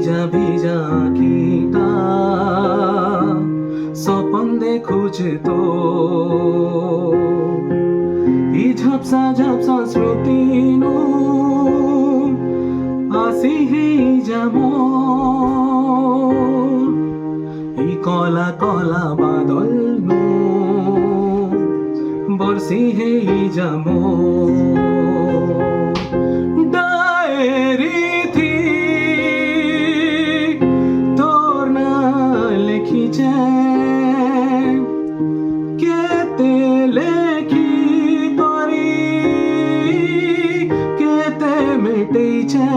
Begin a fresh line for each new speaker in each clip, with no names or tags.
ভিজা ভিজা আঁকিটা স্বপন দেখুছে তো ই ঝাপসা ঝাপসা স্মৃতিনো আসি হেই যাব ই কলা কলা বাদলনো বর্ষি হেই যাব ডায়েরি থি তোর না লিখিছে কেতে লেখি করি কেতে মিটেইছে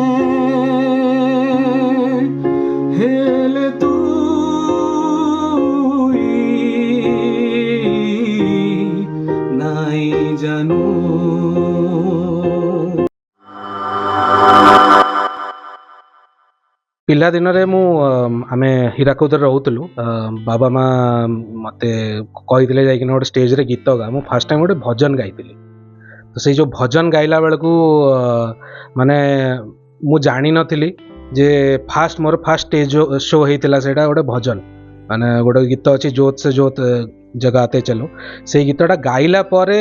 হেলে তুই নাই জানো।
पिला दिन आम हीराकुद रोलु बाबा माँ मत कही जाइए गोटे स्टेज रे गीत गा मु फास्ट टाइम गोटे भजन गाई तो से जो भजन गाइला बेलू माने मु जानी नथिली जे फास्ट मोर फास्ट स्टेज शो होता से गोटे भजन माने गोटे गीत अच्छी जोत से जोत जगाते चलो से गीतटा गाइला परे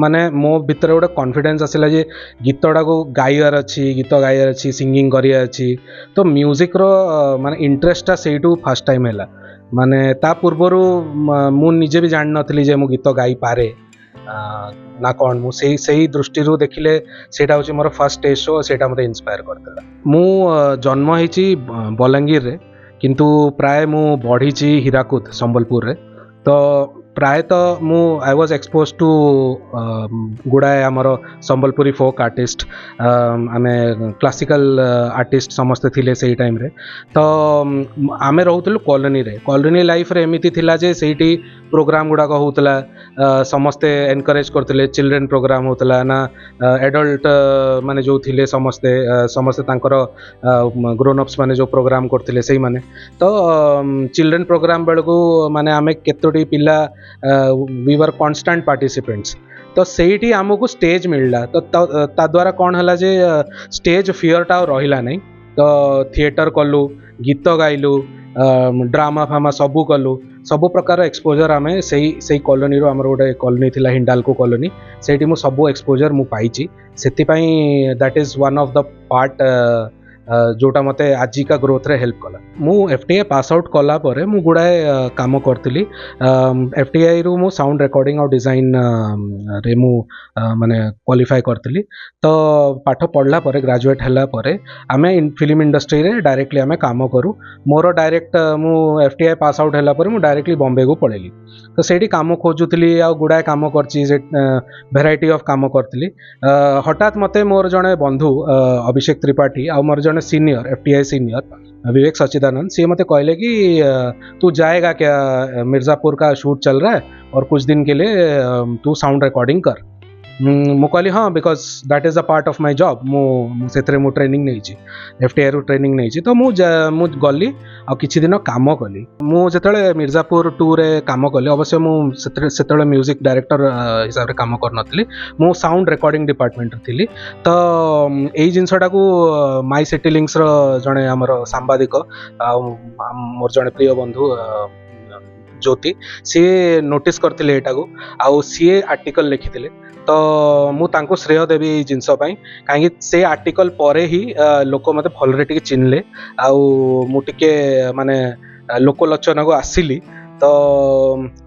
माने मो भितर गोटे कॉन्फिडेंस आसला जे गीतटा को गाइबार अच्छी गीत गाइबार अच्छी सिंगिंग करिया अच्छी तो म्यूजिक रो माने इंटरेस्टटा सेठू फास्ट टाइम है माने ता पूर्वर मु निजे भी जान नथली जे मु गीत गाई पारे ना कौन मु सही दृष्टि देखिले सेटा होची मोर फर्स्ट स्टेज शो सेटा मते इंस्पायर करतला। मु जन्म होईची बलांगीर रे किंतु प्राय मु बढ़ीची हीराकुद संबलपुर रे तो प्रायतः मु आई वाज एक्सपोज टू गुड़ाए आमर संबलपुरी फोक आर्टिस्ट आम क्लासिकल आर्टिस्ट समस्ते थिले से टाइम रे तो आम रोलु कॉलोनी लाइफ रे एमिति थिला जे सेठी प्रोग्राम गुड़ाक होतला समस्ते एनकरेज करथिले चिल्ड्रेन प्रोग्राम होतला ना एडल्ट माने जो थिले समस्ते समस्ते तांकर ग्रोन अप्स माने जो प्रोग्राम करथिले सेही माने तो चिल्ड्रेन प्रोग्राम बेलको माने आमे केतोटी पिला वी वर कांस्टेंट पार्टिसिपेंट्स तो सेठी आमको स्टेज मिलला तो ता द्वारा कौन है जे स्टेज फियरटा रहिला नहीं तो थिएटर कलु गीत गाइलु ड्रामा फामा सबू कलु सब प्रकार एक्सपोजर आम से कॉलोनी रो आमर गोटे कॉलोनी थिला हिंडाल्को कॉलोनी सेठी मु सब एक्सपोजर मु पाइची सेतिपाई that is one of the part जोटा मते आजिका ग्रोथ रे हेल्प कला। मु एफटीआई पास आउट कला परे मु गुड़ाए काम करथिली एफटीआई रु मु साउंड रिकॉर्डिंग और डिजाइन रे मु माने क्वालिफाई करथिली तो पाठ पढ़ला परे ग्रेजुएट हला परे आमे फिल्म इंडस्ट्री रे डायरेक्टली आमे काम करू मोर डायरेक्ट मु एफटीआई पास आउट हला परे मु डायरेक्टली बॉम्बे को पळेली तो सेठी काम खोजुथिली आ गुड़ाए काम करची भेराइटी ऑफ काम करथिली हठात मते मोर जणे बंधु अभिषेक त्रिपाठी आ मोर जने सीनियर एफटीआई सीनियर विवेक सच्चिदानंद सी मते कहले कि तू जाएगा क्या मिर्जापुर का शूट चल रहा है और कुछ दिन के लिए तू साउंड रिकॉर्डिंग कर मु कहली हाँ because that is a part of my job से मु ट्रेनिंग नहीं एफटीआई रु ट्रेनिंग नहीं तो मु गली आ किछि दिन काम कली मु जेतले मिर्जापुर टू रे काम कली अवश्य मु सेतले म्यूजिक डायरेक्टर हिसाब रे काम कर नथली मु साउंड रिकॉर्डिंग डिपार्टमेंट थिली तो एई जिंसटा को माई सिटी लिंक्स रो जणे हमर सांबादिक आ मोर जणे प्रिय बंधु ज्योति सी नोटिस करथिले एटा को आ सी आर्टिकल लिखिथिले तो मु तांको श्रेय देवी जिनस कहीं से आर्टिकल परे ही लोक मत भलरे टिके चिन्हले आउ टिके माने लोकलोचन को आसिली तो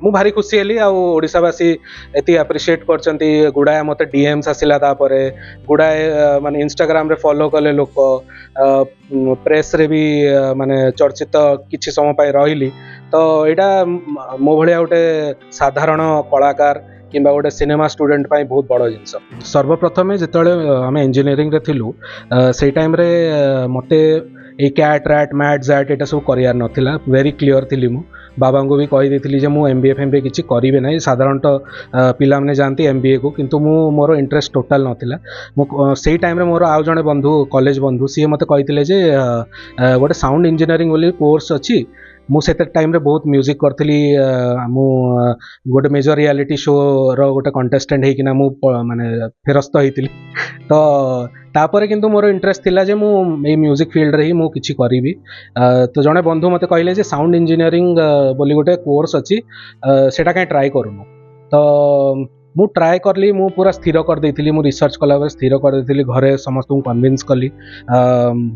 मु भारी खुशी हेली आशावासी एति अप्रिशिएट करचंती गुड़ाए मत डीएम्स आसिला तापरे गुड़ाए माने इंस्टाग्राम रे फॉलो कले लोक प्रेस रे भी माने चर्चित किछि समय पाई रहिली तो एटा मो भलिया गोटे साधारण कलाकार किंबा गोटे सिनेमा स्टूडेंट पाई बहुत बड़ जिनस सर्वप्रथम जिते आम इंजीनियरिंग रे थिलु से टाइम रे मते ए कैट रैट मैट जैट एटा सब करियार नथिला वेरी क्लियर थिली मु बाबा को भी कही देथिली जे मु एमबीए फेमबीए किछि करिवे नै साधारणतः पिला माने जानती एमबीए को किंतु मु मोर इंटरेस्ट टोटल नथिला मु सेही टाइम रे मोर आउ जणे बंधु कॉलेज बंधु सी मते कहिथिले जे गोटे साउंड इंजीनियरिंग बोली कोर्स अछि मु से टाइम रे बहुत म्यूजिक करथिली मु गोटे मेजर रियलिटी शो रो गोटे कंटेस्टेंट हेकिना मु माने फेरस्त होइतिली तो तापर किंतु मोर इंटरेस्ट थिला जे मु ए म्यूजिक फील्ड रे ही मु किछि करिवि तो जणे बंधु मते कहले जे साउंड इंजीनियरिंग बोली गोटे कोर्स अछि सेटा काई ट्राई करूनु तो मु ट्राए करली मु पूरा स्थिर कर देइथिली मु रिसर्च कला बेले स्थिर कर देइथिली घरे समस्त को कन्विंस कली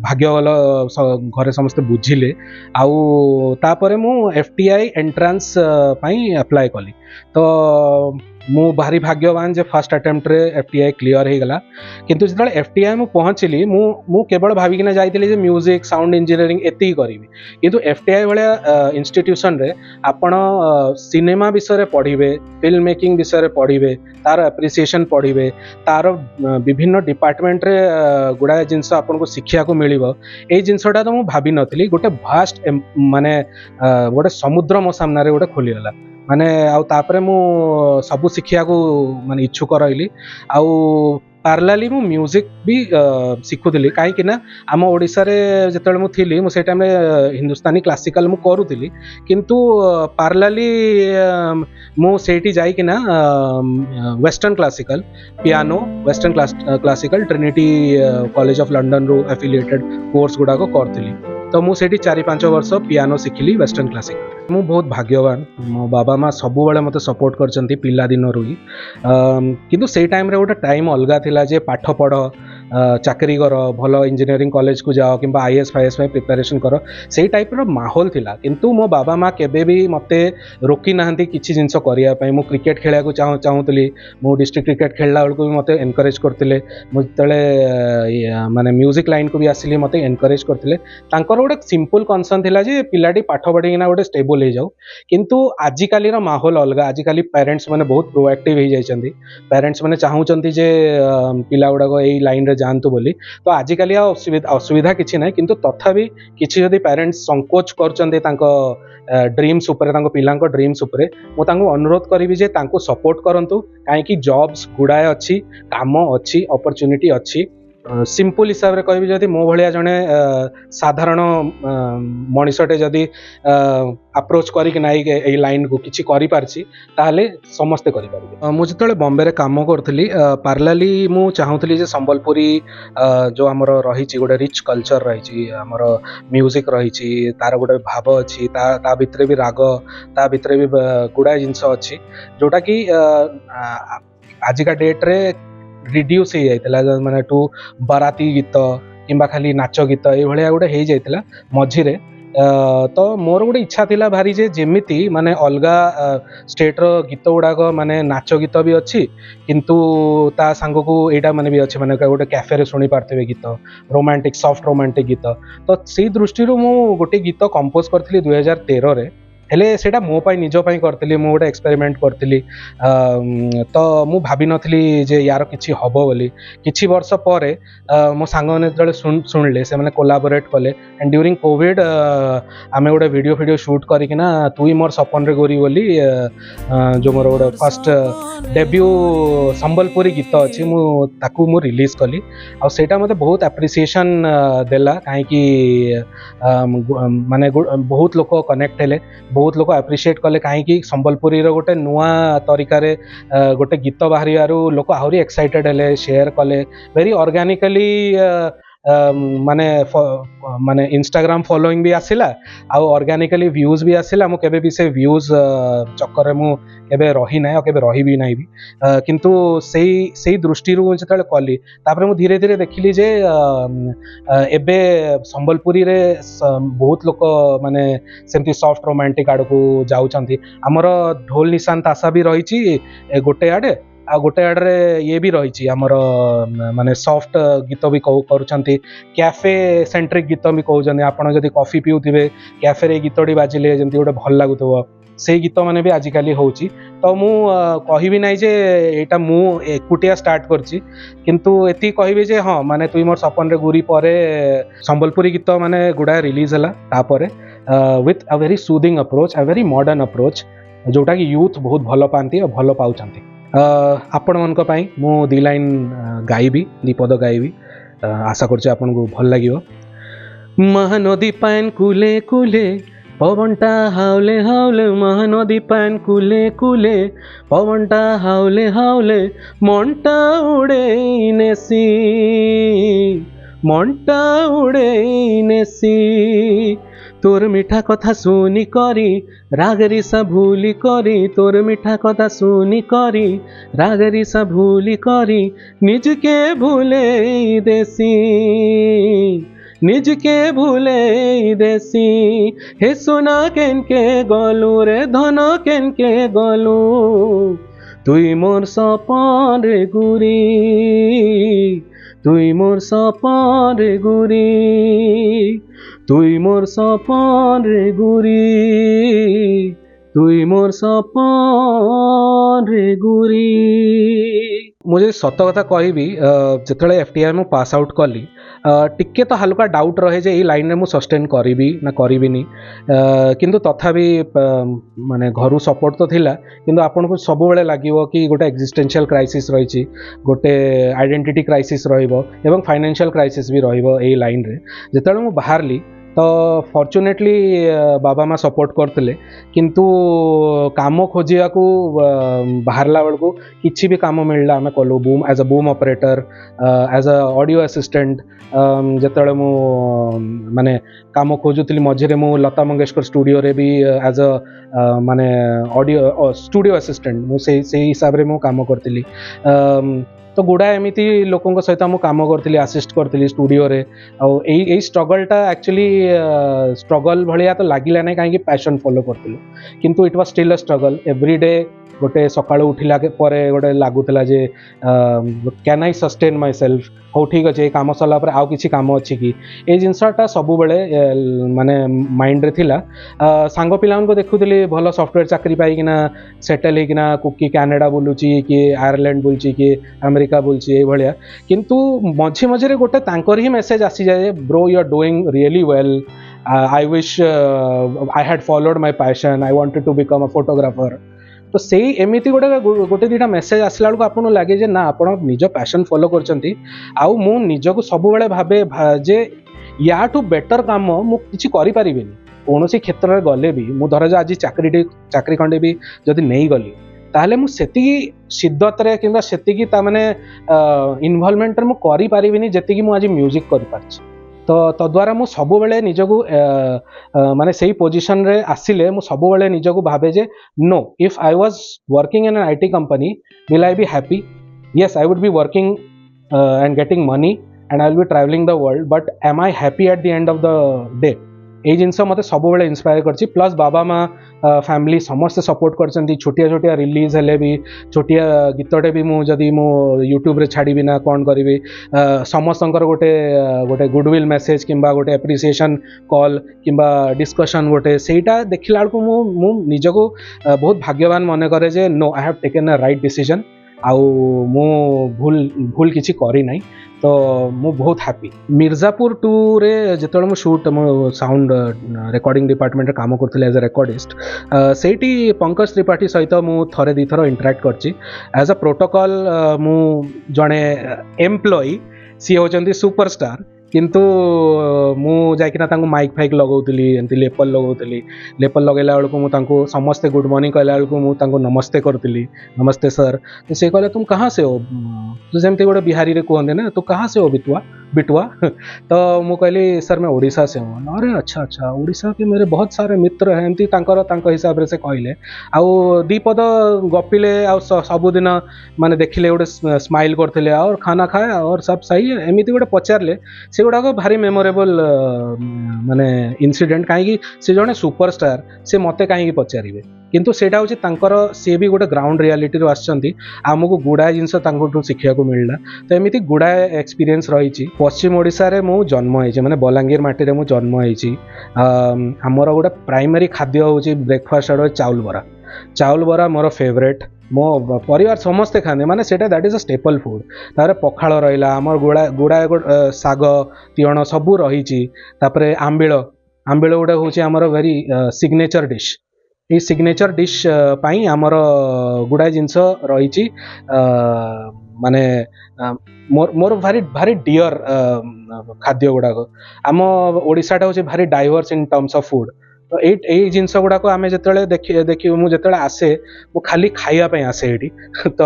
भाग्य वाला घरे समस्त बुझिले आउ तापरे मु एफटीआई एंट्रांस पई अप्लाई कली तो मु भारी भाग्यवान जे फर्स्ट अटेम्प्ट रे एफटीआई क्लियर हो गला किंतु जब एफटीआई मु पहुँचली मु केवल भाविकिना जाइतिली जे म्यूजिक साउंड इंजीनियरिंग एति करिवि किंतु एफटीआई भाया इंस्टीट्यूशन रे आपण सिनेमा विषय पढ़िबे फिल्म मेकिंग विषय पढ़िबे तार एप्रिसिएशन पढ़िबे तार विभिन्न डिपार्टमेंट रे गुड़ाए जिनस आपन को शिक्षा को मिलिबो ए जिनसटा तो मु भाबी नथली गोटे भास्ट माने गोटे समुद्र मो सामने रे गोटे खोली गला माने आउ तापरे मु सबु शिक्षा को माने इच्छुक रहिली आउ पार्लाली मु म्यूजिक भी शिखुली कहीं ना आम ओडिशा रे जेतेबेले मु थिली मु से टाइम रे हिंदुस्तानी क्लासिकल मु करूली किंतु पार्लाली मु सेठी जाई कि ना western classical piano western classical Trinity College of London रो एफिलिएटेड कोर्स गुडा को करथिली तो मु सेठी 4-5 वर्ष पियानो शिखिली वेस्टर्न क्लासिकल मु बहुत भाग्यवान मो बाबा माँ सबु बेले मते सपोर्ट करचंती पिला दिन रु किंतु से टाइम रे गोटे टाइम अलगा थिला जे पाठ पढ़ चाकरी कर भल इंजीनियरिंग कॉलेज को जाओ कि आईएएस फाईएएस प्रिपरेशन कर से टाइप रो माहौल थिला किंतु मो बाबा माँ केबे भी मते रोकी नाहंती किछि जिंस करिया पई मु क्रिकेट खेलिया को चाहूतली मु डिस्ट्रिक्ट क्रिकेट खेलला बेलको भी मते एनकरेज करथिले मु तळे माने म्यूजिक लाइन को भी आसिली मते एनकरेज करथिले तांकर गोटे सिंपल कनसर्न थिला जे पिलाटी पाठ पढ़िना गोटे स्टेबल हो जाऊ किंतु आजिकाली रो माहौल अलगा आजिकाली पेरेंट्स माने बहुत प्रोएक्टिव हो जाइछंती पेरेंट्स माने चाहूचंती जे पिला गुडा एई लाइन रे जानतु बोली तो आजिकाली असुविधा किछि नै किंतु तथापि किछि जदि पेरेंट्स संकोच करचंती तांको ड्रीम्स उपरे तांको पिलांको ड्रीम्स उपरे मो तांको अनुरोध करिवि जे तांको सपोर्ट करंतु काहे कि जॉब्स गुडाए अछि काम अछि अपॉर्चुनिटी अछि सिंपल हिसाब रे कहबी जदि मो भलिया जने साधारण मनीषटे जदि अप्रोच करी कि नाई ए लाइन को किछि करि पारछि ताले समस्ते करि पारबे मु जतले बॉम्बे रे काम करथली पार्लाली मु चाहूतली जे संबलपुरी जो हमर रहिछि गोटे रिच कल्चर रहिछि हमर म्यूजिक रहिछि तार गोटे भाव अछि ता भितरे भी राग ता भितरे भी गुडा जिंस अछि जोटा कि आजिका डेट रे रिड्यूस हो जाइतिला माने टू बाराती गीत किंबा खाली नाच गीत ये भलिया गोटे हो जाइतिला मझिरे तो मोर गोटे इच्छा थिला भारी जे जेमिति माने अलगा स्टेट रो गीत गुड़ाक माने नाच गीत भी अच्छी किंतु ता सांग को एटा माने भी अच्छे माने गोटे कैफे रे सुनी पारथिबे गीत रोमांटिक सॉफ्ट रोमांटिक गीत तो सी दृष्टि रो मु गोटे गीत कंपोज करथिली 2013 रे हेले सेटा मो पाई निजो पाई करथिली मु गोटे एक्सपेरिमेंट करथिली तो मु भाबी नथली जे यार किछि हबो बोली किछि वर्ष परे मो सांग माने जळे सुनले से माने कोलैबोरेट कले एंड ड्यूरिंग कोविड आमे गोटे वीडियो शूट करिकिना तुई मोर सपन रे गोरी बोली जो मोर गोटे फर्स्ट डेब्यू संबलपुरी गीत अछि मु ताकू मु रिलीज कली आ सेटा मते बहुत एप्रिसिएशन देला काहे कि माने बहुत लोक कनेक्ट हेले बहुत लोग एप्रिशिएट कले कहीं संबलपुरी रो गोटे नुआ तरीका रे गोटे गीत बाहर लोक आहरी एक्साइटेड हेले शेयर कले वेरी ऑर्गेनिकली माने माने इंस्टाग्राम फॉलोइंग भी आसिला आउ ऑर्गेनिकली व्यूज भी आसिला मु केबे भी से व्यूज चक्कर रे मु केबे रही नै और केबे रही भी नै भी किंतु सेही दृष्टि रु जतले कली तापर मु धीरे धीरे देखिली जे एबे संबलपुरी रे बहुत लोक माने सेमती सॉफ्ट रोमांटिक आड़ को जाउचंती हमर ढोल निशान तासा भी रहिची गोटे आड़े आ गोटे आड़े ये भी रही आमर माने सॉफ्ट गीत भी करुँच कैफे सेंट्रिक गीत भी कहते आपड़ जब कॉफी पिउथिबे कैफे रे गीतटी बाजिले जमी गोटे भल लगुव से गीत माने भी आजिकल होची तो मु कहबी ना जे एटा मु एकुटिया स्टार्ट करची किंतु एति कहबी जे हाँ माने तुई मोर सपन रे गुरी परे संबलपुरी गीत माने गुडा रिलीज हला तापरे with a very soothing approach a very modern approach जोटा कि यूथ बहुत भल पाती और भल पाउछंती आपण मनक पई मु दी लाइन गाइबी दी पद गाइबी आशा करछि आपन को भल लागियो महानदी पान कुले कुले पवनटा हाउले हाउले महानदी पान कुले कुले पवनटा हाउले हाउले मनटा उड़े नेसी मनटा उड़े नेसी तोर मिठा कथा सुनी करी रागरी सा भूली करी तोर मिठा कथा सुनी करी रागरी सा भूली करी निज के भूले देसी निज के भूले देसी हे सोना केनके गलू रे धन केनके गलू तुई मोर सपन रे गुरी तुई मोर सपन रे गुरी तुई मोर सपन रे गुरी तुई मोर सपन रे गुरी मुझे सत कथा कहबी जिते एफटीआई मु पास आउट कली टिके तो हल्का डाउट रहे जे लाइन में मुझे सस्टेन करी ना करिबिनी किंतु तथापि माने घरु सपोर्ट तो थिला किंतु आपन को सब बेले लागिवो कि गोटे एक्जिस्टेंशियल क्राइसिस रही गोटे आइडेंटिटी क्राइसिस रहिबो एवं फाइनेंशियल क्राइसिस भी रहिबो एई लाइन रे जेतेले मु बाहरली तो फॉर्चुनेटली बाबा माँ सपोर्ट करते किंतु काम खोजिया को बाहरला बेलू किसी भी काम मिलला आम कलु boom as a boom operator as a audio assistant जिते मु माने काम खोजुली मझे मु लता मंगेशकर स्टूडियो रे भी एज अ माने ऑडियो स्टूडियो असिस्टेंट मुझे हिसाब से मु काम करती तो गुड़ाए एमती लोकों सहित मु काम करी आसिस्ट करी स्टूडियो रे आई स्ट्रगलटा एक्चुअली स्ट्रगल भाया तो लगिला ना कहीं पैशन फॉलो करती किंतु it was still a struggle every day गोटे सकाळु उठिला परे गोटे लागुला जे can I sustain myself हो ठीक अच्छे काम सरला पर आउ किसी काम अच्छी कि ये जिनसटा सब बेले माने माइंड रे थिला सांग पिला को देखुली भल सॉफ्टवेयर चाकरी पाइकिना सेटल होकिना कुकी कनाडा बुलूची कि आयरलैंड बुलची कि अमेरिका बुलची ये भाया किंतु मझे मझे गोटे तांकर ही मेसेज आसी जाए bro you are doing really well I wish I had followed my passion I wanted to become a photographer तो से एमती गोटे गोटे दुटा मेसेज आसला बेलू आपको लगे जे ना आप निज पैशन फॉलो करछंती आउ मु निजको सब बेले भाबे जे या टू बेटर काम मु किछि करि परिबिनी कोनोसी क्षेत्र रे गले भी मु धर आज चाकरी खंडे भी जदि नहीं गली ताहले मु सेति शिद्दत रे किंबा सेति ता माने इन्वॉल्वमेंट रे मु करि परिबिनी जेति मु आज म्यूजिक करि पारछि तो तद्वारा मु सब बेले निजको माने सही पोजीशन रे आसिले मु सब बेले निजको भाबे जे no if I was working in an IT company will I be happy yes I would be working and getting money and I will be traveling the world but am I happy at the end of the day ये जिनस मत सब बेले inspire करछि plus बाबा माँ family समस्ते support करछंती छोटिया छोटिया release हेले भी छोटिया गीतटे भी मुझे मु यूट्यूब रे छाड़ी ना कौन करी समस्तंकर गोटे गोटे गुडविल मेसेज किंबा गोटे एप्रिसिएशन कॉल किंबा डिस्कशन गोटे सेटा देखला बेलू मु निजको बहुत भाग्यवान मन करे जे no I have taken a right decision आउ मु भूल किसी करी नहीं तो मु बहुत हैप्पी मिर्जापुर 2 रे जेतले मु शूट मु साउंड रिकॉर्डिंग डिपार्टमेंट रे काम करथिले एज अ रिकॉर्डिस्ट सेठी पंकज त्रिपाठी सहित मु थरे दी थर इंटरैक्ट करछि एज अ प्रोटोकॉल मु जणे एम्प्लॉई सी होचंती सुपरस्टार किंतु मु जाकिना तांको माइक फाइक लगौतली एंती लेपल लगौतली लेपल लगैला बेलू मुझे समस्ते गुड मॉर्निंग कहला बेलू मुझे नमस्ते करती नमस्ते सर तो से कहले तुम कहाँ से हो तो जमती गोटे बिहारी रे कहते ना तू कहाँ से हो बिटुआ तो मु कहली सर मैं ओडिशा से हूँ अरे अच्छा अच्छा ओडिशा के मेरे बहुत सारे मित्र हैं एमती हिसाब से कहले आउ दीपद गपिले सबुदिन माने देखिले गोटे स्माइल करते और खाना खाया और सब सही है एमती गोटे पचारे से गुड़ाक भारी मेमोरेबल माने इनसीडेंट कहीं से जड़े सुपरस्टार से मते कहीं पचारे किंतु सेटा हूँ तांकर सी भी गोटे ग्राउंड रियालिटी आसछंती आमको गुड़ाए जिनस शिखा को मिलला तो एमती गुड़ाए एक्सपीरियंस रही पश्चिम ओडिशा रे मु जन्म होइछि माने बलांगीर माटी रे मु जन्म होइछि हमर गोटे प्राइमरी खाद्य होछि ब्रेकफास्ट आरो चाउल बरा मोर फेवरेट मो परिवार समस्ते खाने माने सेटा that is a staple food तारे पखाल रहिला हमर गुड़ाए साग तियण सबू रही तापरे आंबिल गोटे होछि हमर वेरी सिग्नेचर डिश ये सिग्नेचर डिश पाई आमर गुड़ाए जिनस रही माने मोर भारी भारी डियर खाद्य गुड़ाक आम ओडिशाटा हूँ भारी diverse in terms of food ତ ଏଇ ଜିନିଷ ଗୁଡ଼ାକ ଆମେ ଯେତେବେଳେ ଦେଖି ମୁଁ ଯେତେବେଳେ ଆସେ ମୁଁ ଖାଲି ଖାଇବା ପାଇଁ ଆସେ ଏଇଠି ତ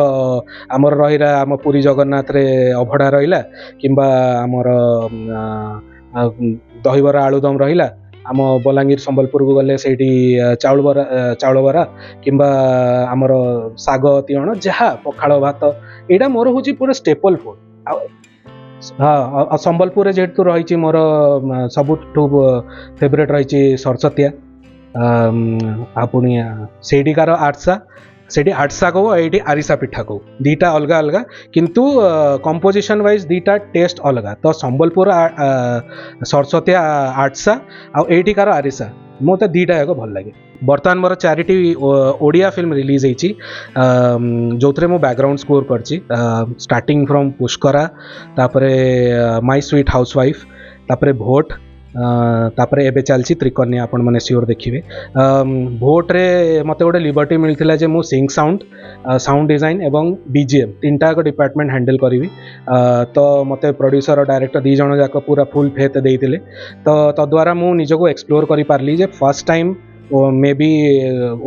ଆମର ରହିଲା ଆମ ପୁରୀ ଜଗନ୍ନାଥରେ ଅଭଡ଼ା ରହିଲା କିମ୍ବା ଆମର ଦହିବରା ଆଳୁଦମ ରହିଲା, ଆମ ବଲାଙ୍ଗୀର ସମ୍ବଲପୁରକୁ ଗଲେ ସେଇଠି ଚାଉଳ ବରା କିମ୍ବା ଆମର ଶାଗ ତିଅଣ ଯାହା ପଖାଳ ଭାତ ଏଇଟା ମୋର ହେଉଛି ପୁରା ଷ୍ଟେପଲ୍ ଫୁଡ୍। ଆଉ ହଁ ସମ୍ବଲପୁରରେ ଯେହେତୁ ରହିଛି ମୋର ସବୁଠୁ ଫେଭରେଟ୍ ରହିଛି ସରସତିଆ, ଆଉ ପୁଣି ସେଇଠିକାର ଆର୍ସା, ସେଇଠି ଆର୍ସା କହୁ ଏଇଠି ଆରିସା ପିଠା କହୁ, ଦୁଇଟା ଅଲଗା ଅଲଗା କିନ୍ତୁ କମ୍ପୋଜିସନ୍ ୱାଇଜ୍ ଦୁଇଟା ଟେଷ୍ଟ ଅଲଗା। ତ ସମ୍ବଲପୁର ସରସତିଆ ଆର୍ସା ଆଉ ଏଇଠିକାର ଆରିସା ମୋତେ ଦୁଇଟା ଯାକ ଭଲ ଲାଗେ। ବର୍ତ୍ତମାନ ମୋର 4ଟି ଓଡ଼ିଆ ଫିଲ୍ମ ରିଲିଜ୍ ହେଇଛି ଯେଉଁଥିରେ ମୁଁ ବ୍ୟାକ୍ଗ୍ରାଉଣ୍ଡ ସ୍କୋର୍ କରିଛି, ଷ୍ଟାର୍ଟିଂ ଫ୍ରମ୍ ପୁଷ୍କରା, ତାପରେ ମାଇ ସ୍ୱିଟ୍ ହାଉସ୍ ୱାଇଫ୍, ତାପରେ ଭୋଟ୍, ତାପରେ ଏବେ ଚାଲିଛି ତ୍ରିକନ୍ୟା, ଆପଣମାନେ ସିଓର ଦେଖିବେ। ଭୋଟ୍ରେ ମୋତେ ଗୋଟେ ଲିବର୍ଟି ମିଳିଥିଲା ଯେ ମୁଁ ସିଙ୍ଗ ସାଉଣ୍ଡ ଡିଜାଇନ୍ ଏବଂ BGM ତିନିଟା ଯାକ ଡିପାର୍ଟମେଣ୍ଟ ହ୍ୟାଣ୍ଡେଲ୍ କରିବି। ତ ମୋତେ ପ୍ରଡ୍ୟୁସର ଆଉ ଡାଇରେକ୍ଟର ଦୁଇ ଜଣ ଯାକ ପୁରା ଫୁଲ୍ ଫେଥ୍ ଦେଇଥିଲେ। ତ ତଦ୍ୱାରା ମୁଁ ନିଜକୁ ଏକ୍ସପ୍ଲୋର କରିପାରିଲି ଯେ first time maybe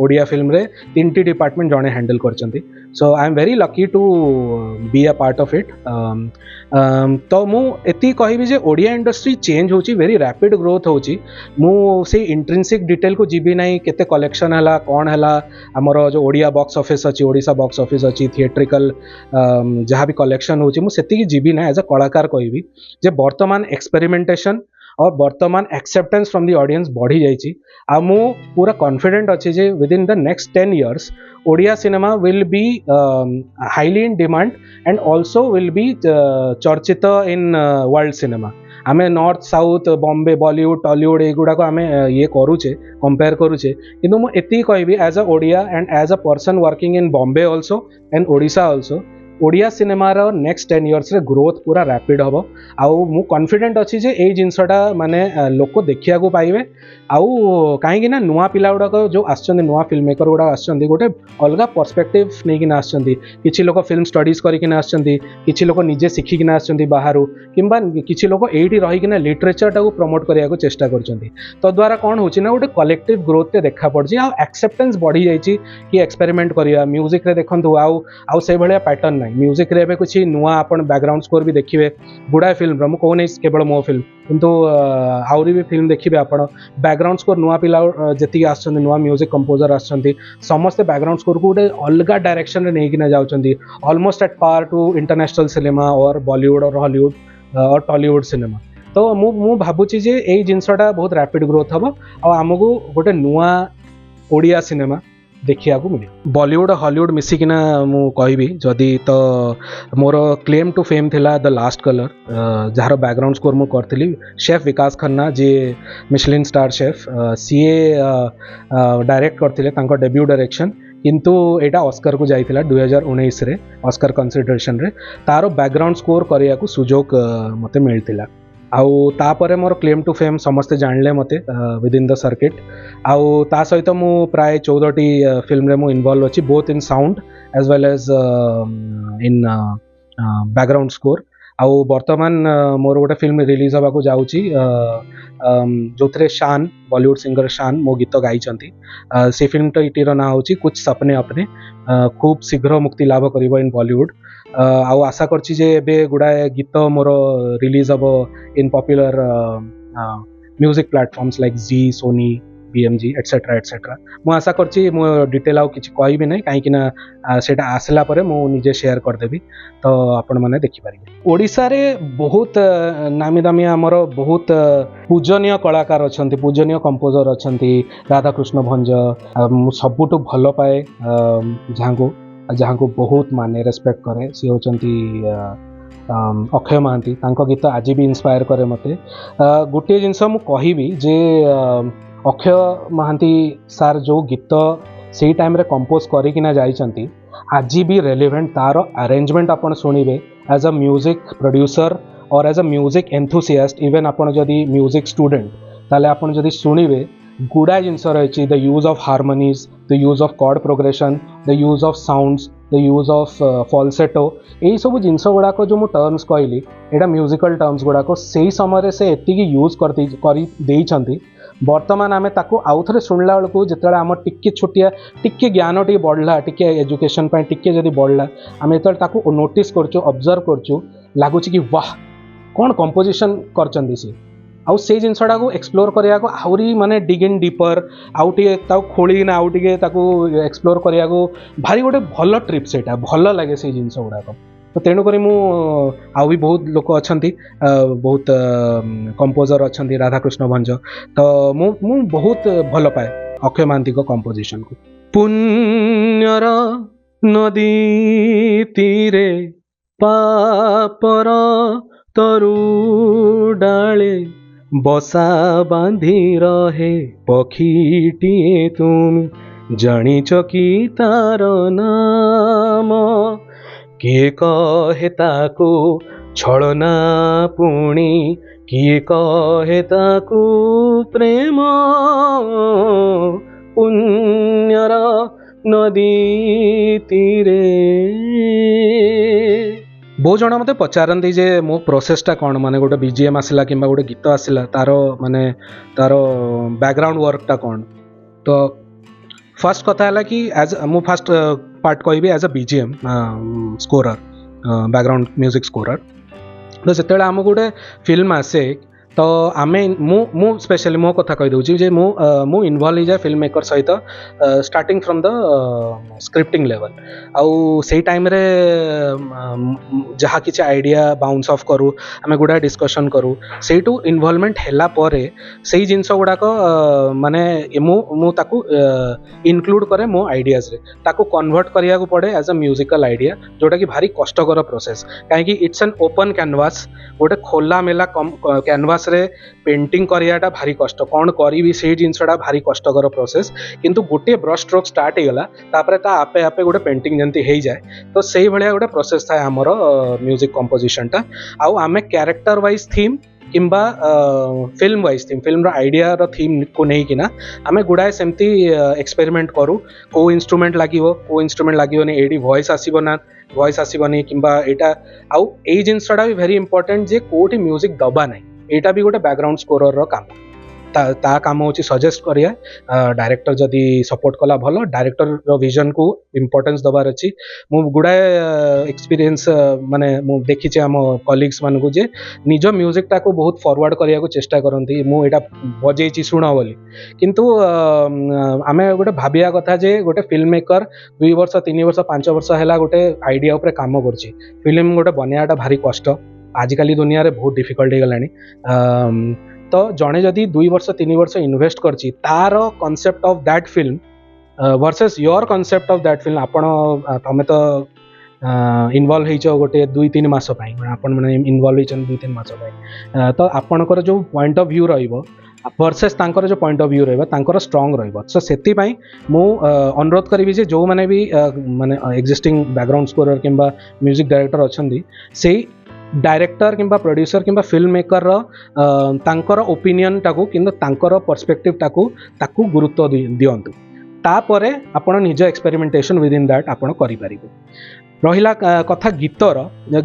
Odia ଫିଲ୍ମରେ 3ଟି ଡିପାର୍ଟମେଣ୍ଟ ଜଣେ ହ୍ୟାଣ୍ଡେଲ୍ କରିଛନ୍ତି। So I am very lucky to be a part of it. ତ ମୁଁ ଏତିକି କହିବି ଯେ ଓଡ଼ିଆ ଇଣ୍ଡଷ୍ଟ୍ରି ଚେଞ୍ଜ ହେଉଛି, ଭେରି ରାପିଡ୍ ଗ୍ରୋଥ୍ ହେଉଛି। ମୁଁ ସେଇ ଇଣ୍ଟ୍ରିନ୍ସିକ୍ ଡିଟେଲକୁ ଯିବି ନାହିଁ, କେତେ କଲେକ୍ସନ୍ ହେଲା କ'ଣ ହେଲା, ଆମର ଯେଉଁ ଓଡ଼ିଆ ବକ୍ସ ଅଫିସ୍ ଅଛି, ଓଡ଼ିଶା ବକ୍ସ ଅଫିସ୍ ଅଛି, ଥିଏଟ୍ରିକାଲ୍ ଯାହା ବି କଲେକ୍ସନ୍ ହେଉଛି ମୁଁ ସେତିକି ଯିବି ନାହିଁ। ଆଜ୍ ଅ କଳାକାର କହିବି ଯେ ବର୍ତ୍ତମାନ ଏକ୍ସପେରିମେଣ୍ଟେସନ୍ और ବର୍ତ୍ତମାନ एक्सेप्टेंस फ्रॉम दी ऑडियंस बढ़ी जाइए। आ मु पूरा कॉन्फिडेंट अच्छी जे within the next 10 years Odia cinema will be highly in demand and also will be चर्चित इन वर्ल्ड सिनेमा। आम नॉर्थ साउथ बॉम्बे बॉलीवुड टॉलीवुड एगुड़ाक आम ये करुचे कंपेयर करुचे, किंतु मु एति कहबी as a Odia and as a person working in Bombay also and Odisha also, Odia सिनेमार नेक्स्ट 10 years रे ग्रोथ पूरा रैपिड हम। आउ मु कॉन्फिडेंट अच्छी जे एई जिनसटा माने लोक देखिया को पाइबे। आउ कहीं ना नुआ पिला गुड़ाक जो आसछन्ती नुआ फिल्म मेकर गुड़ा आसछन्ती गोटे अलगा पर्सपेक्टिव नहीं आसछन्ती। किछि लोक फिल्म स्टडीज करिकिना आसछन्ती, किछि लोक निजे शिखिकिना आसछन्ती बाहरु, किंबा किछि लोक एइठी रहिकिना लिटरेचर टाको प्रमोट करिया को चेष्टा करछन्ती। तो द्वारा कोन होछि ना गोटे कलेक्टिव ग्रोथ ते देखा पड़छि, आ एक्सेप्टेंस बढ़ी जाइछि कि एक्सपेरिमेंट करिया। म्यूजिक रे देखंतु आउ से भलिया पैटर्न नाही। म्यूजिक रे कुछ नुआ आपण बैकग्राउंड स्कोर भी देखिए गुड़ाए फिल्म मु कहूनी केवल मो फिल्म, किंतु आहरी भी फिल्म देखिए आपण बैकग्राउंड स्कोर नुआ पिला जी आसछन्ती, नुआ म्यूजिक कंपोजर आसछन्ती, समस्त बैकग्राउंड स्कोर को गोटे अलग डायरेक्शन रे नेकिना जाउछन्ती, almost at par to international cinema और बॉलीवुड और हॉलीवुड और टॉलीवुड सिनेमा। तो मु भाबुची जे एई जिनसटा बहुत रैपिड ग्रोथ हम आ आमको गोटे नुआ ओडिया सिनेमा देखिया को मिले। बॉलीवुड हॉलीवुड मिसिकिना मु कहबी जदि तो मोर क्लेम टू फेम थिला द लास्ट कलर, जार बैकग्राउंड स्कोर मु करथिली chef Vikas Khanna ji Michelin star chef, सीए डायरेक्ट करथिले तांको डेब्यू डायरेक्शन, किंतु एटा ऑस्कर को जाइथिला 2019 रे ऑस्कर कंसिडरेशन रे। तारो बैकग्राउंड स्कोर करिया को सुजोग मते मिलथिला। आउ तापरे मोर क्लेम टू फेम समस्ते जानले मते विद इन द सर्किट। आउ ता सहित मु प्राय 14टी फिल्म रे मु इन्वॉल्व अछि, both in sound as well as in background score. आउ वर्तमान मोर गोटे फिल्म रिलीज हवा को जाउची जो शान बॉलीवुड सिंगर शान मो गीत गाइचंती। से फिल्म टीर ना होची कुछ सपने अपने, खूब शीघ्र मुक्ति लाभ करिबो इन बॉलीवुड। आउ आशा करछि जे एबे गुडाए गीत मोर रिलीज हबो इन पॉपुलर म्यूजिक प्लेटफॉर्म्स लाइक जी, सोनी, BMG एटसेट्रा एटसेट्रा। मु आशा करछि मु डिटेल आउ किछि कहबी नै, काहेकि ना सेटा आसला परे मु निजे शेयर कर देबी, तो आपण माने देखि पारिबे। ओडिसा रे बहुत नामी दामी हमर बहुत पूजनीय कलाकार अछंती, पूजनीय कंपोजर अछंती। राधाकृष्ण भंज मु सबुटु भलो पाए जहाँ को बहुत माने रेस्पेक्ट करे, सी होचंती अक्षय महांती। तांको गीत आज भी इंस्पायर करे मते। गोटे जिनस मु कहबी जे अक्षय महांती सार जो गीत से टाइम रे कंपोज करिकिना जाइचंती आज भी रेलिवेंट। तार अरेंजमेंट आपण सुनिबे एज अ म्यूजिक प्रोड्यूसर और as a music enthusiast, even आपण जदि म्यूजिक स्टूडेंट ताले आपण जदि सुनिबे गुड़ा जिनस रही, the use of harmonies, the use of chord progression, the use of sounds, the use of falsetto, यही सब जिनस गुड़ाक जो मुझे टर्म्स कहली एटा म्यूजिकल टर्म्स गुड़ाक से समय से एतिकी यूज कर ବର୍ତ୍ତମାନ ଆମେ ତାକୁ ଆଉ ଥରେ ଶୁଣିଲା ବେଳକୁ ଯେତେବେଳେ ଆମର ଟିକେ ଛୋଟିଆ ଟିକେ ଜ୍ଞାନ ଟିକେ ବଢ଼ିଲା ଟିକେ ଏଜୁକେସନ୍ ପାଇଁ ଟିକେ ଯଦି ବଢ଼ିଲା ଆମେ ଯେତେବେଳେ ତାକୁ ନୋଟିସ୍ କରୁଛୁ ଅବଜର୍ଭ କରୁଛୁ ଲାଗୁଛି କି ୱାହ କ'ଣ କମ୍ପୋଜିସନ୍ କରିଛନ୍ତି ସେ ଆଉ ସେଇ ଜିନିଷଟାକୁ ଏକ୍ସପ୍ଲୋର କରିବାକୁ ଆହୁରି ମାନେ ଡିଗ୍ ଇନ୍ ଡିପର୍ ଆଉ ଟିକେ ତାକୁ ଖୋଳିକିନା ଆଉ ଟିକେ ତାକୁ ଏକ୍ସପ୍ଲୋର କରିବାକୁ ଭାରି ଗୋଟେ ଭଲ ଟ୍ରିପ୍ ସେଇଟା ଭଲ ଲାଗେ ସେଇ ଜିନିଷ ଗୁଡ଼ାକ ତ ତେଣୁକରି ମୁଁ ଆଉ ବି ବହୁତ ଲୋକ ଅଛନ୍ତି ବହୁତ କମ୍ପୋଜର ଅଛନ୍ତି ରାଧାକୃଷ୍ଣ ଭଞ୍ଜ ତ ମୁଁ ବହୁତ ଭଲ ପାଏ ଅକ୍ଷୟ ମହାନ୍ତିଙ୍କ କମ୍ପୋଜିସନକୁ ପୁଣ୍ୟର ନଦୀ ତୀରେ ପାପର ତରୁ ଡାଳେ ବସା ବାନ୍ଧି ରହେ ପକ୍ଷୀଟିଏ ତୁମେ ଜାଣିଛ କି ତାର ନାମ କିଏ କହେ ତାକୁ ଛଳନା ପୁଣି କିଏ କହେ ତାକୁ ପ୍ରେମ ପୁଣ୍ୟର ନଦୀ ତୀରେ ବହୁତ ଜଣ ମୋତେ ପଚାରନ୍ତି ଯେ ମୋ ପ୍ରୋସେସଟା କ'ଣ ମାନେ ଗୋଟେ BGM ଆସିଲା କିମ୍ବା ଗୋଟେ ଗୀତ ଆସିଲା ତାର ମାନେ ତାର ବ୍ୟାକଗ୍ରାଉଣ୍ଡ ୱାର୍କଟା କ'ଣ ତ ଫାର୍ଷ୍ଟ କଥା ହେଲା କି ମୁଁ ଫାର୍ଷ୍ଟ ପାର୍ଟ କହିବି ଆଜ୍ ଅ BGM scorer background music scorer ତ ଯେତେବେଳେ ଆମକୁ ଗୋଟେ ଫିଲ୍ମ ଆସେ ତ ଆମେ ମୁଁ ସ୍ପେଶାଲି ମୋ କଥା କହିଦେଉଛି ଯେ ମୁଁ ଇନଭଲ୍ଭ ହେଇଯାଏ ଫିଲ୍ମ ମେକର ସହିତ starting from the scripting level ଆଉ ସେଇ ଟାଇମ୍ରେ ଯାହା କିଛି ଆଇଡ଼ିଆ ବାଉନ୍ସ ଅଫ୍ କରୁ ଆମେ ଗୁଡ଼ାଏ ଡିସ୍କସନ୍ କରୁ ସେଇଠୁ ଇନଭଲ୍ଭମେଣ୍ଟ ହେଲା ପରେ ସେଇ ଜିନିଷ ଗୁଡ଼ାକ ମାନେ ମୁଁ ତାକୁ ଇନକ୍ଲୁଡ଼ କରେ ମୋ ଆଇଡ଼ିଆଜରେ ତାକୁ କନଭର୍ଟ କରିବାକୁ ପଡ଼େ ଆଜ୍ ଅ ମ୍ୟୁଜିକାଲ୍ ଆଇଡ଼ିଆ ଯେଉଁଟାକି ଭାରି କଷ୍ଟକର ପ୍ରୋସେସ୍ କାହିଁକି ଇଟ୍ସ ଆନ୍ ଓପନ୍ କ୍ୟାନଭାସ୍ ଗୋଟେ ଖୋଲାମେଲା କ୍ୟାନଭାସ୍ରେ ପେଣ୍ଟିଂ କରିବାଟା ଭାରି କଷ୍ଟ କ'ଣ କରିବି ସେଇ ଜିନିଷଟା ଭାରି କଷ୍ଟକର ପ୍ରୋସେସ୍ କିନ୍ତୁ ଗୋଟିଏ ବ୍ରସ୍ ଷ୍ଟ୍ରୋକ୍ ଷ୍ଟାର୍ଟ ହେଇଗଲା ତାପରେ ତା ଆପେ ଆପେ ଗୋଟେ ପେଣ୍ଟିଂ ଯେମିତି ହେଇଯାଏ ତ ସେଇଭଳିଆ ଗୋଟେ ପ୍ରୋସେସ୍ ଥାଏ ଆମର ମ୍ୟୁଜିକ୍ କମ୍ପୋଜିସନ୍ଟା ଆଉ ଆମେ କ୍ୟାରେକ୍ଟର ୱାଇଜ୍ ଥିମ୍ କିମ୍ବା ଫିଲ୍ମ ୱାଇଜ୍ ଥିମ୍ ଫିଲ୍ମର ଆଇଡ଼ିଆର ଥିମ୍କୁ ନେଇକିନା ଆମେ ଗୁଡ଼ାଏ ସେମିତି ଏକ୍ସପେରିମେଣ୍ଟ କରୁ କେଉଁ ଇନଷ୍ଟ୍ରୁମେଣ୍ଟ ଲାଗିବ କେଉଁ ଇନଷ୍ଟ୍ରୁମେଣ୍ଟ ଲାଗିବନି ଏଇଠି ଭଏସ୍ ଆସିବ ନା ଭଏସ୍ ଆସିବନି କିମ୍ବା ଏଇଟା ଆଉ ଏଇ ଜିନିଷଟା ବି ଭେରି ଇମ୍ପୋର୍ଟାଣ୍ଟ ଯେ କେଉଁଠି ମ୍ୟୁଜିକ୍ ଦବା ନାହିଁ ଏଇଟା ବି ଗୋଟେ ବ୍ୟାକଗ୍ରାଉଣ୍ଡ ସ୍କୋରର କାମ ତା କାମ ହେଉଛି ସଜେଷ୍ଟ କରିବା ଡାଇରେକ୍ଟର ଯଦି ସପୋର୍ଟ କଲା ଭଲ ଡାଇରେକ୍ଟରର ଭିଜନକୁ ଇମ୍ପୋର୍ଟାନ୍ସ ଦେବାର ଅଛି ମୁଁ ଗୁଡ଼ାଏ ଏକ୍ସପିରିଏନ୍ସ ମାନେ ମୁଁ ଦେଖିଛି ଆମ କଲିଗ୍ସ ମାନଙ୍କୁ ଯେ ନିଜ ମ୍ୟୁଜିକଟାକୁ ବହୁତ ଫରୱାର୍ଡ଼ କରିବାକୁ ଚେଷ୍ଟା କରନ୍ତି ମୁଁ ଏଇଟା ବଜେଇଛି ଶୁଣ ବୋଲି କିନ୍ତୁ ଆମେ ଗୋଟେ ଭାବିବା କଥା ଯେ ଗୋଟେ ଫିଲ୍ମ ମେକର 2 ବର୍ଷ 3 ବର୍ଷ 5 ବର୍ଷ ହେଲା ଗୋଟେ ଆଇଡ଼ିଆ ଉପରେ କାମ କରୁଛି ଫିଲ୍ମ ଗୋଟେ ବନେଇବାଟା ଭାରି କଷ୍ଟ ଆଜିକାଲି ଦୁନିଆରେ ବହୁତ ଡିଫିକଲ୍ଟ ହେଇଗଲାଣି ତ ଜଣେ ଯଦି 2 ବର୍ଷ 3 ବର୍ଷ ଇନଭେଷ୍ଟ କରିଛି ତାର concept of that film versus your concept of that film ତମେ ତ ଇନଭଲ୍ଭ ହେଇଛ ଗୋଟେ 2-3 ମାସ ପାଇଁ ଆପଣମାନେ ଇନଭଲ୍ଭ ହେଇଛନ୍ତି 2-3 ମାସ ପାଇଁ ତ ଆପଣଙ୍କର ଯେଉଁ ପଏଣ୍ଟ ଅଫ୍ ଭ୍ୟୁ ରହିବ ଭର୍ସେସ୍ ତାଙ୍କର ଯେଉଁ ପଏଣ୍ଟ ଅଫ୍ ଭ୍ୟୁ ରହିବ ତାଙ୍କର ଷ୍ଟ୍ରଙ୍ଗ ରହିବ ସୋ ସେଥିପାଇଁ ମୁଁ ଅନୁରୋଧ କରିବି ଯେ ଯେଉଁମାନେ ବି ମାନେ ଏକ୍ଜିଷ୍ଟିଂ ବ୍ୟାକଗ୍ରାଉଣ୍ଡ ସ୍କୋରର କିମ୍ବା ମ୍ୟୁଜିକ୍ ଡାଇରେକ୍ଟର ଅଛନ୍ତି ସେଇ ଡାଇରେକ୍ଟର କିମ୍ବା ପ୍ରଡ୍ୟୁସର କିମ୍ବା ଫିଲ୍ମ ମେକରର ତାଙ୍କର ଓପିନିଅନଟାକୁ କିନ୍ତୁ ତାଙ୍କର ପର୍ସପେକ୍ଟିଭଟାକୁ ତାକୁ ଗୁରୁତ୍ୱ ଦିଅନ୍ତୁ ତାପରେ ଆପଣ ନିଜ ଏକ୍ସପେରିମେଣ୍ଟେସନ୍ ୱିଦିନ୍ ଦ୍ୟାଟ୍ ଆପଣ କରିପାରିବେ ରହିଲା କଥା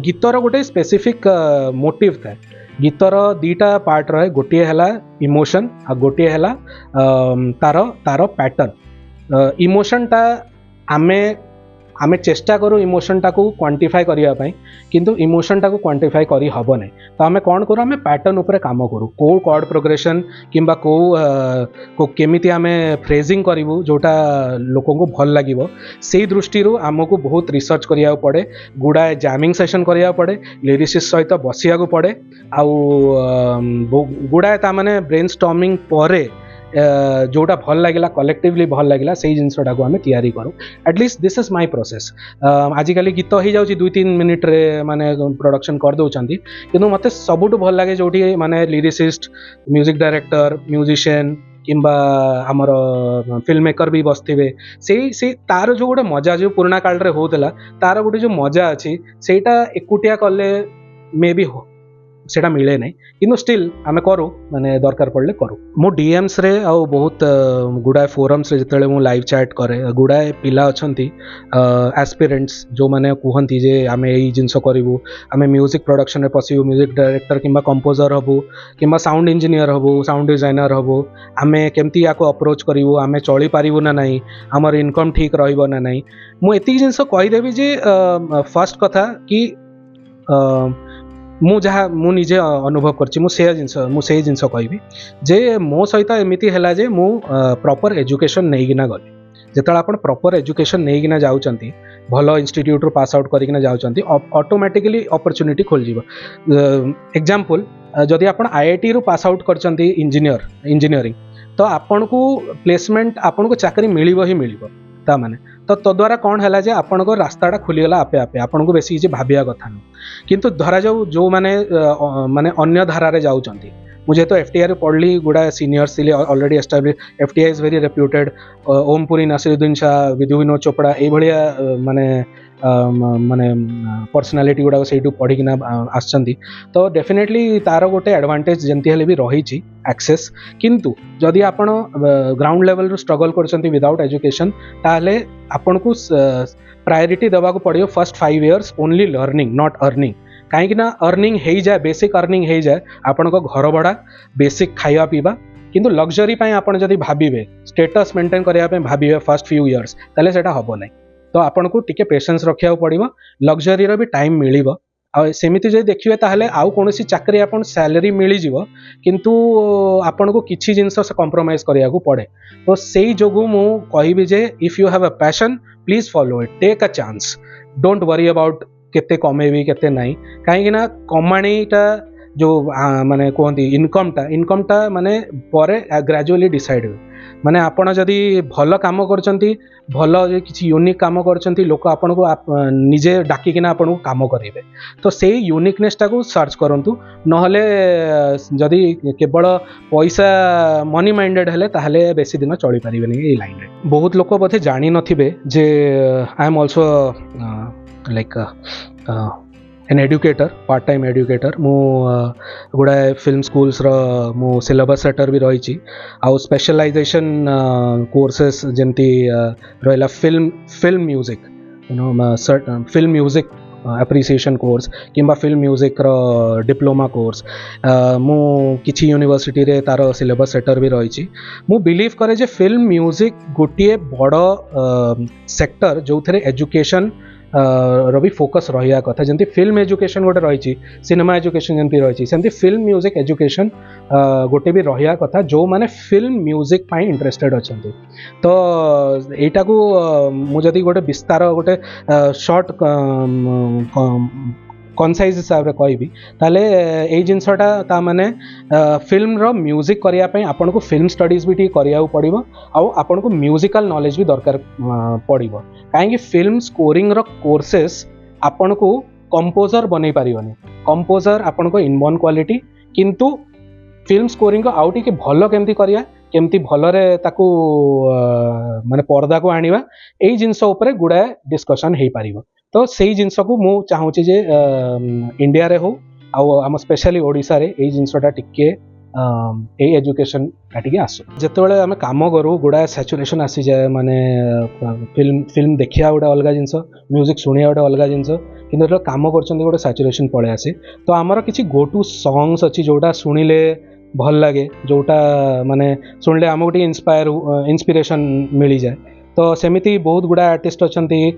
ଗୀତର ଗୋଟେ ସ୍ପେସିଫିକ୍ ମୋଟିଭ୍ ଥାଏ ଗୀତର 2ଟା ପାର୍ଟ ରହେ ଗୋଟିଏ ହେଲା ଇମୋସନ୍ ଆଉ ଗୋଟିଏ ହେଲା ତାର ପ୍ୟାଟର୍ନ ଇମୋସନ୍ଟା ଆମେ ଚେଷ୍ଟା କରୁ ଇମୋସନ୍ଟାକୁ କ୍ୱାଣ୍ଟିଫାଏ କରିବା ପାଇଁ କିନ୍ତୁ ଇମୋସନ୍ଟାକୁ କ୍ୱାଣ୍ଟିଫାଏ କରି ହେବ ନାହିଁ ତ ଆମେ କ'ଣ କରୁ ଆମେ ପ୍ୟାଟର୍ନ ଉପରେ କାମ କରୁ କେଉଁ କର୍ଡ଼ ପ୍ରୋଗ୍ରେସନ୍ କିମ୍ବା କେଉଁ କେମିତି ଆମେ ଫ୍ରେଜିଂ କରିବୁ ଯେଉଁଟା ଲୋକଙ୍କୁ ଭଲ ଲାଗିବ ସେଇ ଦୃଷ୍ଟିରୁ ଆମକୁ ବହୁତ ରିସର୍ଚ୍ଚ କରିବାକୁ ପଡ଼େ ଗୁଡ଼ାଏ ଜାମିଂ ସେସନ୍ କରିବାକୁ ପଡ଼େ ଲିରିସିଷ୍ଟ ସହିତ ବସିବାକୁ ପଡ଼େ ଆଉ ଗୁଡ଼ାଏ ତାମାନେ ବ୍ରେନ୍ ଷ୍ଟର୍ମିଂ ପରେ ଯେଉଁଟା ଭଲ ଲାଗିଲା କଲେକ୍ଟିଭଲି ଭଲ ଲାଗିଲା ସେଇ ଜିନିଷଟାକୁ ଆମେ ତିଆରି କରୁ at least this is my process ଆଜିକାଲି ଗୀତ ହେଇଯାଉଛି 2-3 ମିନିଟ୍ରେ ମାନେ ପ୍ରଡକ୍ସନ୍ କରିଦେଉଛନ୍ତି କିନ୍ତୁ ମୋତେ ସବୁଠୁ ଭଲ ଲାଗେ ଯେଉଁଠି ମାନେ ଲିରିସିଷ୍ଟ ମ୍ୟୁଜିକ୍ ଡାଇରେକ୍ଟର ମ୍ୟୁଜିସିଆନ୍ କିମ୍ବା ଆମର ଫିଲ୍ମ ମେକର ବି ବସିଥିବେ ସେଇ ତାର ଯେଉଁ ଗୋଟେ ମଜା ଯେଉଁ ପୁରୁଣା କାଳରେ ହେଉଥିଲା ତାର ଗୋଟେ ଯେଉଁ ମଜା ଅଛି ସେଇଟା ଏକୁଟିଆ କଲେ ମେ ବି सेटा मिले नहीं किंतु स्टिल आमे करू माने दरकार पड़ले करू मो डीएम्स रे आ बहुत गुडाए फोरम्स रे जेतेले मु लाइव चैट करे गुडाए पिला अछंती एस्पिरेंट्स जो माने कुहंती जे आमे एई जिंस करिवु आमे म्यूजिक प्रोडक्शन रे पसिवु म्यूजिक डायरेक्टर किंबा कंपोजर हबु किंबा साउंड इंजीनियर हबु साउंड डिजाइनर हबु आमे केमती याको अप्रोच करिवु आमे चली पारिवु ना नाही हमर इनकम ठीक रहइबो ना नाही मु एती जिंस कहि देबी जे फर्स्ट कथा कि मु जहाँ मु निजे अनुभव करछि मु से जिनस कहबी जे मो सहित एमिति हैला जे मु प्रॉपर एजुकेशन नेगिना गली जेतला आपण प्रॉपर एजुकेशन नेगिना जाउचंती भलो इंस्टीट्यूट रो पास आउट करिकिना जाउचंती ऑटोमेटिकली अपॉर्चुनिटी खोल जीव एग्जांपल जदि आपण आईआईटी रो पास आउट करचंती इंजीनियरिंग तो आपण को प्लेसमेंट आपण को चाकरी मिलिबो ही मिलिबो ता माने तो तद्वारा कौन है जे आपण को रास्ताटा खुलीगला आपे आपे आपण को बेसी किसी भाविया कथा न किंतु धरा जाऊ जो माने माने अन्य धारा जाऊँगी मुझे तो एफटीआई रे पढ़ली गुड़ा सीनियर्स थिले already establish FTI is very reputed Om Puri Nasiruddin Shah Vidhu Vinod Chopra ये भाया माने माने पर्सनालीटी गुड़ा से पढ़िकिना आसछंती तो डेफिनेटली तार गोटे एडवांटेज जंती हेले भी रही एक्सेस किंतु जदि आपण ग्राउंड लेवल रो स्ट्रगल करछंती विदाउट एजुकेशन ताले आपण को प्रायोरिटी देवा को पड़ियो first 5 years only learning not earning कहीं ना अर्निंग हो जाए बेसिक अर्निंग हो जाए आपण को घर भड़ा बेसिक खाଇବା पीवा किंतु लग्जरी आपण जदि भाविबे स्टेटस मेंटेन करने भाविबे फर्स्ट फ्यू इयर्स ताले सेटा हबो नहीं तो आपण को टिके पेशेंस रखिया पड़िबो लग्जरी रो भी टाइम मिलिबो आ सेमिति जे देखिबे ताहले आउ कोनोसी चाकरी आपण सैलरी मिली जीवो किंतु आपण को किछि जिंस से कॉम्प्रोमाइज करिया को पड़े तो सेही जोगु मु कहिबी जे if you have a passion please follow it take a chance don't worry about केते कमेबी केते नहीं कहीं ना कमाणीटा जो माने कहती इनकमटा माने परे ग्रेजुअली डिसाइड हुए माने आपण जदि भल काम करचंती भल किसी यूनिक काम करचंती लोक आपण को निजे डाकिकिना आपण को काम करेबे तो से यूनिकनेसटा को सर्च करंतु नहले जदि केवल पैसा मनी माइंडेड हेले ताहले बेसी दिन चली पारिबेनी ए लाइन रे बहुत लोक बोधे जानि नथिबे जे I am also like an educator part time educator मु गुड़ाए फिल्म स्कूल्स रो मु सिलेबस सेटर भी रही आउ स्पेशलाइजेशन कोर्सेस जमती रहा film music you know film music appreciation course किंबा फिल्म म्यूजिक रो डिप्लोमा कोर्स मु किछि यूनिवर्सिटी रे तार सिलेबस सेटर भी रही मु बिलीव करे जे फिल्म म्यूजिक गोटे बड़ सेक्टर जो थे एजुकेशन रवि फोकस रहा कथा जमी फिल्म एजुकेशन गोटे रही सिनेमा एजुकेशन जमी रही सेमती फिल्म म्यूजिक एजुकेशन गोटे भी रहा कथा जो माने फिल्म म्यूजिक पाई इंटरेस्टेड अच्छा तो यटा को मुझे गोटे विस्तार गोटे शॉर्ट कनसाइज हिसाब से कहबी ताले ए जिनसटा ता माने फिल्म रो म्यूजिक करिया पई आपन को फिल्म स्टडीज भी ठीक करिया पड़िबो आउ आपन को म्यूजिकल नॉलेज भी दरकार पड़िबो काहेकि फिल्म स्कोरिंग रो कोर्सेस आपन को कंपोजर बनै पारिबोनी कंपोजर आपन को इनबॉर्न क्वालिटी किंतु फिल्म स्कोरिंग को आउ टिके भलो केमती करिया केमती भलरे ताकू माने पर्दा को आनिबा एई जिंस ऊपर गुडा डिस्कशन हे पारिबो तो सेही जिंस को मु चाहूची जे इंडिया रे हो आम स्पेशली ओडिशा रे एई जिंसटा टिके ए एजुकेशन टिके आसो जेतेबेले आमे काम करू गुडा सैचुरेशन आसी जाए माने फिल्म देखिया गोटे अलग जिंस म्यूजिक शुणिया गोटे अलग जिंस किंतु जो काम करछन्ती गोटे सैचुरेशन पळे आसे तो आमर किछि गो टू सॉन्ग्स अछि जोटा सुनिले भल लगे जोटा माने सुनले आमको टी इंस्पिरेशन मिली जाए तो सेमिति बहुत गुड़ा आर्टिस्ट अच्छी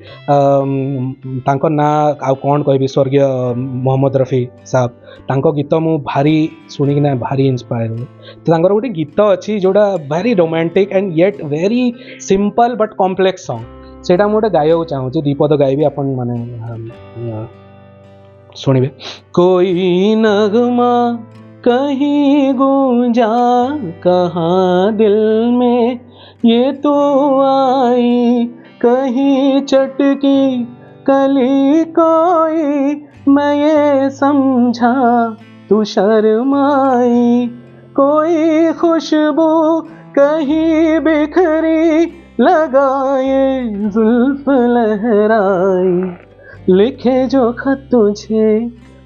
तांको ना आ कौन कहबी स्वर्गीय मोहम्मद रफी साहब तांको गीत मु भारी शुणिकिना भारी इंस्पायर हुए तो तांकर गोटे गीत अच्छी जोड़ा very romantic and yet very simple but complex song सेटा मुझे गाइबा चाहूँ दीपद गाइबी अपन माने शुणिबे कोई नगमा कहीं गूंजा कहाँ दिल में ये तो आई कहीं चटकी कली कोई मैं ये समझा तू शर्माई कोई खुशबू कहीं बिखरी लगाए जुल्फ लहराई लिखे जो खत तुझे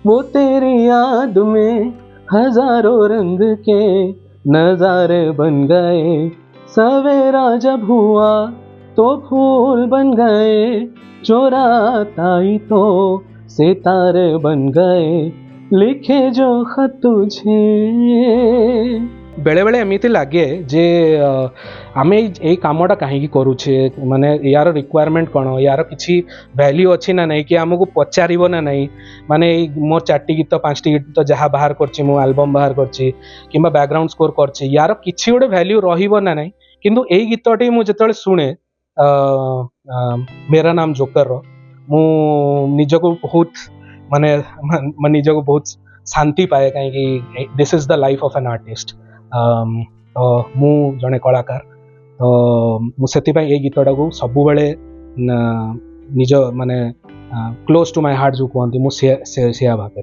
वो तेरी याद में हजारों रंग के नजारे बन गए, सवेरा जब हुआ तो फूल बन गए, जो रात आई तो सितारे बन गए, लिखे जो खत तुझे।
बेले बेले एमती लगे जे आम ये कमटा कहीं करुचे, माने यार रिक्वायरमेंट कौन, यार किसी वैल्यू अच्छी ना नहीं कि आमको पचार ना नहीं, माने मोर 4टी गीत 5टी गीत जहाँ बाहर करछि मो एल्बम बाहर करछि किंबा बैकग्राउंड स्कोर करछि, यार किसी गोटे वैल्यू रहिबो ना नहीं। किंतु एई गीतटी मु जेतले शुणे मेरा नाम जोकर रो, मु निजको बहुत माने निजको बहुत शांति पाए कहीं this is the life of an artist. तो मु जड़े कलाकार, तो मुझे ये गीतटा को सब बेले निज माने क्लोज टू माय हार्ट जो कहती मुझे भावे।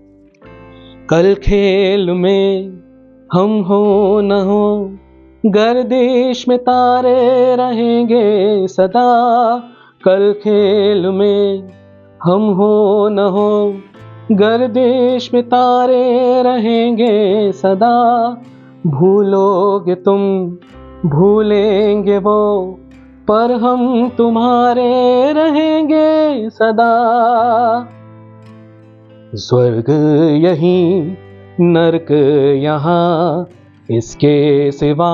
कल खेल में हम हो न हो, गर्दिश में तारे रहेंगे सदा, कल खेल में हम हो न हो, गर्दिश में तारे रहेंगे सदा, भूलोगे तुम भूलेंगे वो, पर हम तुम्हारे रहेंगे सदा। स्वर्ग यहीं नरक यहाँ, इसके सिवा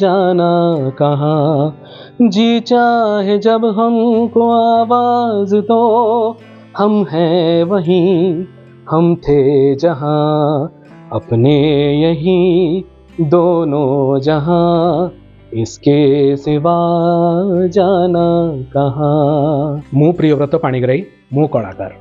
जाना कहाँ, जी चाहे जब हमको आवाज दो, हम हैं वहीं हम थे जहाँ, अपने यहीं दोनों जहाँ, इसके सिवा जाना कहाँ।
मु प्रियव्रत पाणिग्राही, मु कलाकार।